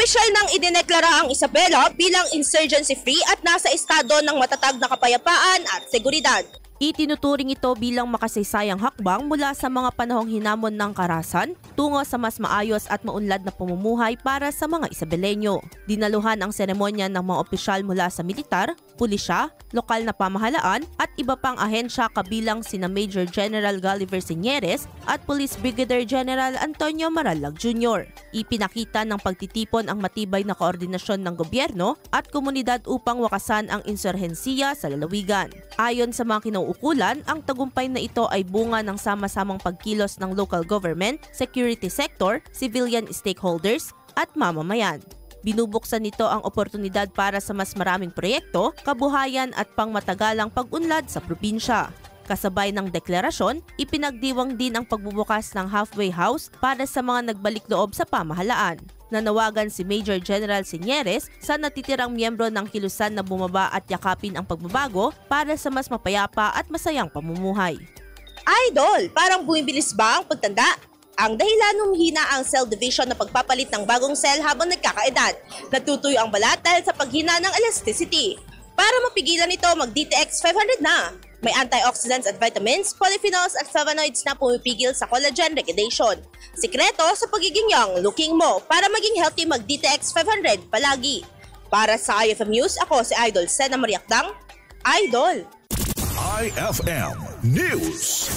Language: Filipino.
Opisyal nang idineklara ang Isabela bilang insurgency-free at nasa estado ng matatag na kapayapaan at seguridad. Itinuturing ito bilang makasaysayang hakbang mula sa mga panahong hinamon ng karahasan tungo sa mas maayos at maunlad na pamumuhay para sa mga Isabelenyo. Dinaluhan ang seremonya ng mga opisyal mula sa militar, pulisya, lokal na pamahalaan at iba pang ahensya kabilang sina Major General Gulliver Sienieres at Police Brigadier General Antonio Maralag Jr. Ipinakita ng pagtitipon ang matibay na koordinasyon ng gobyerno at komunidad upang wakasan ang insurhensiya sa lalawigan. Ayon sa mga kinauukulan, ang tagumpay na ito ay bunga ng sama-samang pagkilos ng local government, security sector, civilian stakeholders at mamamayan. Binubuksan nito ang oportunidad para sa mas maraming proyekto, kabuhayan at pangmatagalang pag-unlad sa probinsya. Kasabay ng deklarasyon, ipinagdiwang din ang pagbubukas ng halfway house para sa mga nagbalik loob sa pamahalaan. Nanawagan si Major General Sienieres sa natitirang miyembro ng kilusan na bumaba at yakapin ang pagbabago para sa mas mapayapa at masayang pamumuhay. Idol, parang bumibilis ba ang pagtanda? Ang dahilan humihina ang cell division na pagpapalit ng bagong cell habang nagkakaedad. Natutuyo ang balat dahil sa paghina ng elasticity. Para mapigilan ito, mag-DTX 500 na. May antioxidants at vitamins, polyphenols at flavonoids na pumipigil sa collagen degradation. Sikreto sa pagiging young looking mo para maging healthy, mag-DTX 500 palagi. Para sa IFM News, ako si Idol Sena Mariakdang, Idol! IFM News.